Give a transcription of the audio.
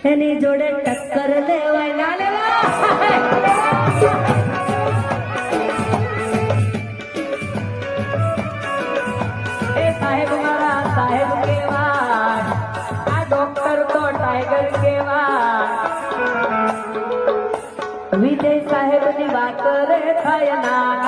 એની જોડે ટક્કર લેવાય ના લેવા એ સાહેબ મારા સાહેબ કેવાય આ ડોક્ટર તો ટાઈગર કેવાય વિજય સાહેબ ની વાત રે થાય ના